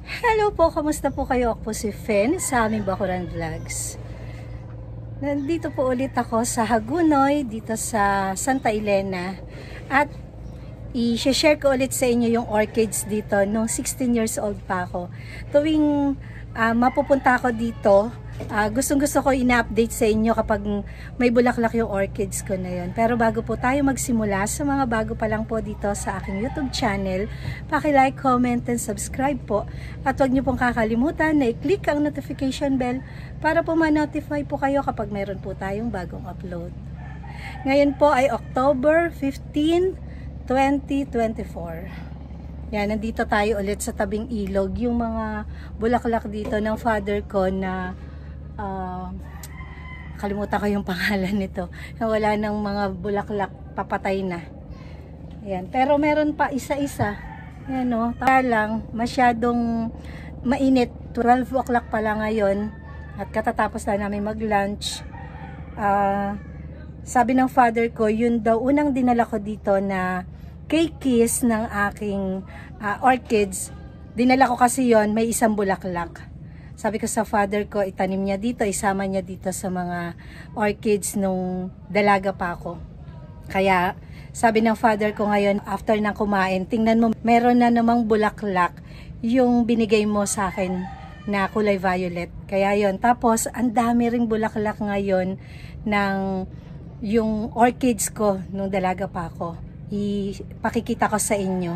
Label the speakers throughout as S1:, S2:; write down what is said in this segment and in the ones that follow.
S1: Hello po, kamusta po kayo? Ako po si Fen sa aming Bakuran Vlogs. Nandito po ulit ako sa Hagunoy, dito sa Santa Elena. At i-share ko ulit sa inyo yung orchids dito nung 16 years old pa ako. Tuwing mapupunta ako dito, gustong-gusto ko ina-update sa inyo kapag may bulaklak yung orchids ko na yun. Pero bago po tayo magsimula, sa mga bago pa lang po dito sa aking YouTube channel, paki-like, comment, and subscribe po. At huwag niyo pong kakalimutan na i-click ang notification bell para po ma-notify po kayo kapag mayroon po tayong bagong upload. Ngayon po ay October 15, 2024. Yan, nandito tayo ulit sa tabing ilog. Yung mga bulaklak dito ng father ko na kalimutan ko yung pangalan nito. Wala ng mga bulaklak, papatay na. Ayan. Pero meron pa isa-isa. Ayan o. Lang, masyadong mainit. 12 o'clock pa lang ngayon. At katatapos na namin mag-lunch. Sabi ng father ko, yun daw unang dinala ko dito na keikis ng aking orchids. Dinala ko kasi yon, may isang bulaklak. Sabi ko sa father ko, itanim niya dito, isama niya dito sa mga orchids nung dalaga pa ako. Kaya sabi ng father ko ngayon, after nang kumain, tingnan mo, meron na namang bulaklak yung binigay mo sa akin na kulay violet. Kaya yon. Tapos ang dami ring bulaklak ngayon ng yung orchids ko nung dalaga pa ako. Ipakikita ko sa inyo.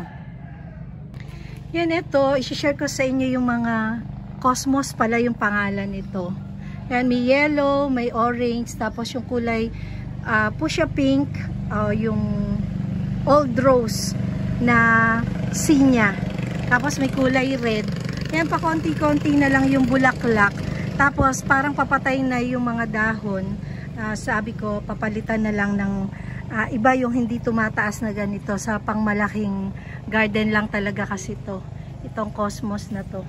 S1: Yan, ito, i-share ko sa inyo yung mga Cosmos pala yung pangalan nito. Yan, may yellow, may orange, tapos yung kulay fuchsia pink, yung old rose na sinya. Tapos may kulay red. Yan, pa konti-konti na lang yung bulaklak. Tapos parang papatay na yung mga dahon. Sabi ko, papalitan na lang ng iba yung hindi tumataas na ganito. Sa pangmalaking garden lang talaga kasi to. Itong Cosmos na to.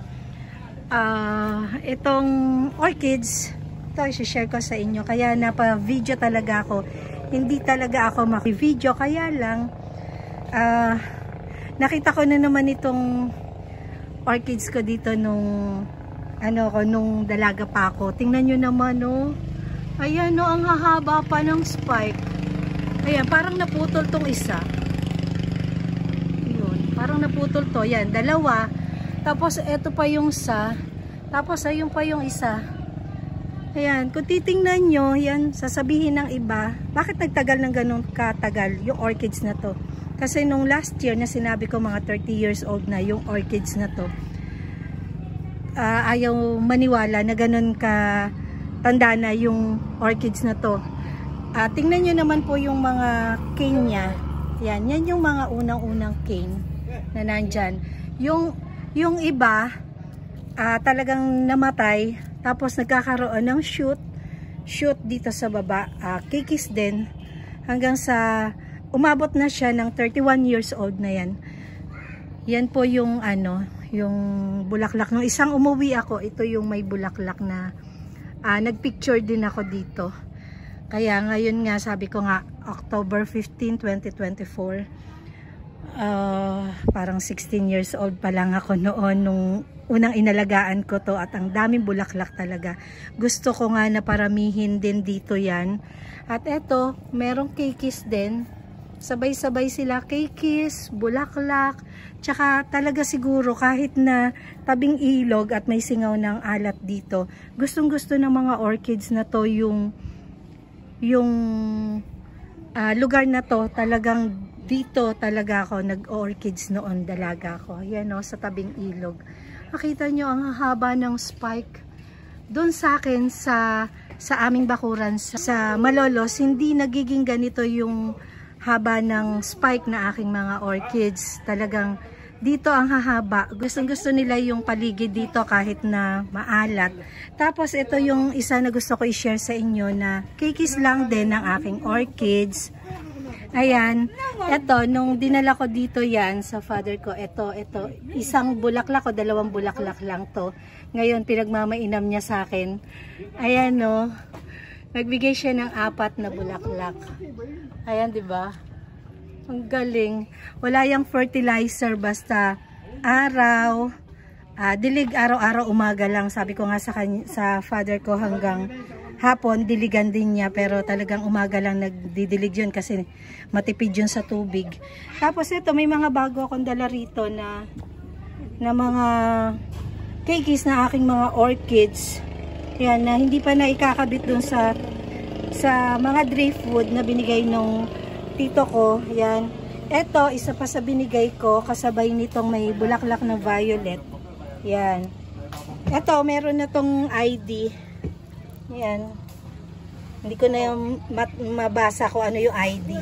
S1: Itong orchids, ito i-share ko sa inyo. Kaya napa-video talaga ako. Hindi talaga ako maki-video. Kaya lang, nakita ko na naman itong orchids ko dito nung nung dalaga pa ako. Tingnan nyo naman, oh. Ayan, oh, ang hahaba pa ng spike. Ayan, parang naputol tong isa. Yun, parang naputol to. Yan, dalawa. Tapos, eto pa yung isa. Tapos, ayun pa yung isa. Ayan, kung titingnan nyo, yan, sasabihin ng iba, bakit nagtagal ng ganun katagal yung orchids na to? Kasi nung last year na sinabi ko, mga 30 years old na yung orchids na to. Ayaw maniwala na ganun ka tanda na yung orchids na to. Tingnan nyo naman po yung mga cane niya. Yan, yan yung mga unang-unang cane na nandyan. Yung iba, talagang namatay. Tapos nagkakaroon ng shoot dito sa baba. Kikis din. Hanggang sa umabot na siya ng 31 years old na yan. Yan po yung yung bulaklak. Nung isang umuwi ako, ito yung may bulaklak na nagpicture din ako dito. Kaya ngayon nga, sabi ko nga, October 15, 2024. Parang 16 years old pa lang ako noon nung unang inalagaan ko to at ang daming bulaklak talaga. Gusto ko nga na paramihin din dito yan. At eto, merong keikis din. Sabay-sabay sila, keikis, bulaklak, tsaka talaga siguro kahit na tabing ilog at may singaw ng alat dito, gustong-gusto ng mga orchids na to yung lugar na to. Talagang dito talaga ako nag-orchids noon, dalaga ako. Yan o, sa tabing ilog. Makita nyo ang haba ng spike. Doon sa akin, sa aming bakuran, sa Malolos, hindi nagiging ganito yung haba ng spike na aking mga orchids. Talagang dito ang hahaba. Gustong-gusto nila yung paligid dito kahit na maalat. Tapos ito yung isa na gusto ko i-share sa inyo na kikis lang din ng aking orchids. Ayan, ito, nung dinala ko dito yan sa father ko, ito, isang bulaklak o dalawang bulaklak lang to. Ngayon, pinagmamainam niya sa akin. Ayan, no, nagbigay siya ng 4 na bulaklak. Ayan, di ba? Ang galing. Wala yung fertilizer, basta araw, dilig araw-araw, umaga lang. Sabi ko nga sa father ko hanggang hapon, diligan din niya. Pero talagang umaga lang nagdidilig yun kasi matipid yun sa tubig. Tapos ito, may mga bago akong dala rito na mga keikis na aking mga orchids. Yan, na hindi pa na ikakabit dun sa mga driftwood na binigay nung tito ko. Yan. Ito, isa pa sa binigay ko, kasabay nitong may bulaklak na violet. Yan. Ito, meron na tong ID. Yan. Hindi ko na mabasa kung ano yung ID.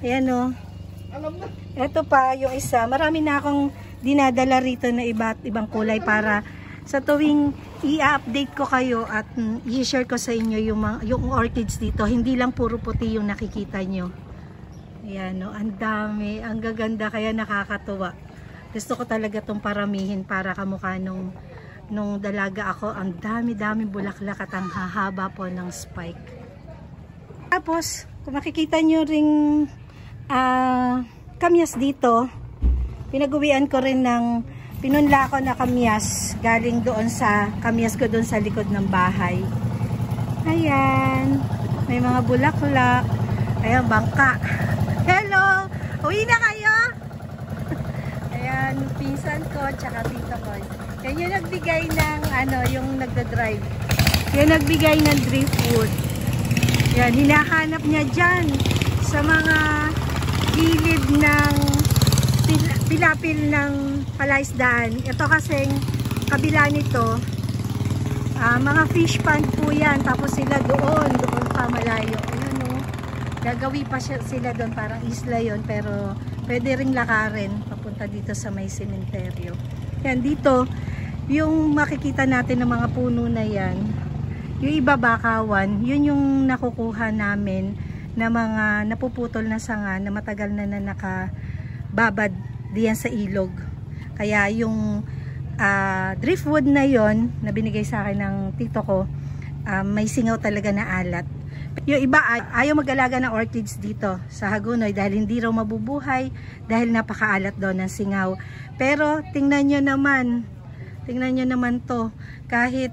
S1: Yan o. Ito pa, yung isa. Marami na akong dinadala rito na iba't ibang kulay para sa tuwing i-update ko kayo at i-share ko sa inyo yung orchids dito. Hindi lang puro puti yung nakikita nyo. Ayan, no? Ang dami, ang gaganda, kaya nakakatuwa. Gusto ko talaga itong paramihin para kamukha nung dalaga ako. Ang dami-dami bulaklak at ang hahaba po ng spike. Tapos, kung makikita nyo ring kamyas dito, pinag-uwian ko rin ng pinunla ko na kamyas galing doon sa kamyas ko doon sa likod ng bahay. Ayan, may mga bulaklak. Ayan, bangka. Hello! Uwi na kayo? Ayan, pinsan ko, tsaka tito ko. Yan yung nagbigay ng, yung nagda-drive. Yan nagbigay ng driftwood. Yan, hinahanap niya dyan sa mga gilid ng pilapil ng palaisdaan. Ito kasing kabila nito, mga fish pond po yan. Tapos sila doon pa malayo. Gagawi pa sila doon, parang isla yon, pero pwede ring lakarin papunta dito sa may sementeryo. Yan, dito yung makikita natin ng mga puno na yan, yung iba bakawan, yun yung nakukuha namin na mga napuputol na sanga na matagal na nakababad diyan sa ilog. Kaya yung driftwood na yon na binigay sa akin ng tito ko, may singaw talaga na alat. Yung iba ayaw mag-alaga ng orchids dito sa Hagonoy dahil hindi raw mabubuhay dahil napakaalat daw ng singaw. Pero tingnan nyo naman to, kahit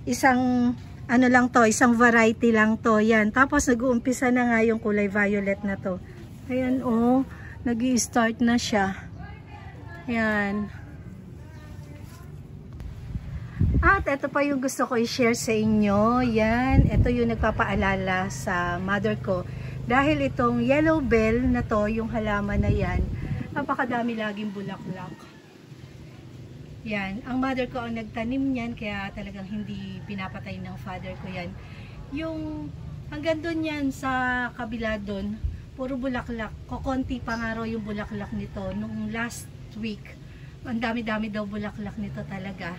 S1: isang lang to, isang variety lang to. Yan, tapos nag-uumpisa na nga yung kulay violet na to. Ayan, oh, nag-i-start na siya. Yan. At ito pa yung gusto ko i-share sa inyo. Yan, ito yung nagpapaalala sa mother ko. Dahil itong yellow bell na to, yung halaman na yan, napakadami laging bulaklak. Yan, ang mother ko ang nagtanim niyan, kaya talagang hindi pinapatay ng father ko yan. Yung hanggang doon yan sa kabila doon, puro bulaklak. Kokonti pa nga raw yung bulaklak nito. Nung last week, ang dami-dami daw bulaklak nito talaga.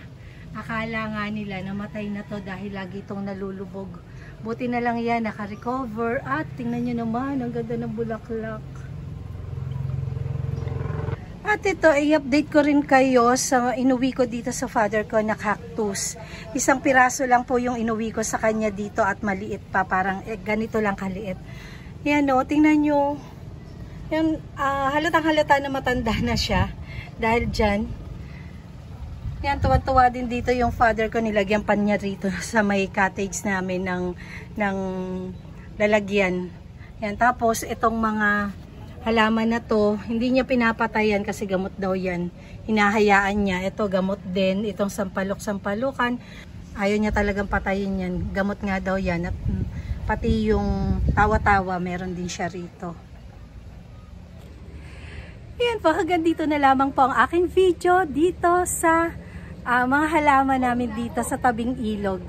S1: Akala nga nila namatay na to dahil lagi itong nalulubog. Buti na lang yan, naka-recover. At tingnan nyo naman, ang ganda ng bulaklak. At ito, i-update ko rin kayo sa inuwi ko dito sa father ko na cactus. Isang piraso lang po yung inuwi ko sa kanya dito at maliit pa. Parang ganito lang kaliit. Yan o, tingnan nyo. Yan, halatang halata na matanda na siya. Dahil dyan. Yan, tuwa-tuwa din dito yung father ko, nilagyan pa niya rito sa may cottage namin ng lalagyan. Yan, tapos itong mga halaman na to, hindi niya pinapatayan kasi gamot daw yan. Hinahayaan niya. Ito, gamot din. Itong sampalok-sampalukan, ayaw niya talagang patayin yan. Gamot nga daw yan. At pati yung tawa-tawa, meron din siya rito. Yan po, hanggang dito na lamang po ang aking video dito sa mga halaman namin dito sa tabing ilog.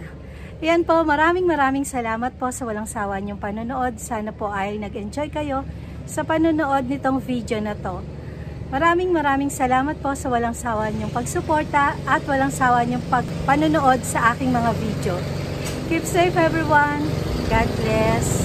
S1: Yan po, maraming salamat po sa walang sawa niyong panonood. Sana po ay nag-enjoy kayo sa panonood nitong video na to. Maraming salamat po sa walang sawa niyong pagsuporta at walang sawa niyong panonood sa aking mga video. Keep safe everyone. God bless.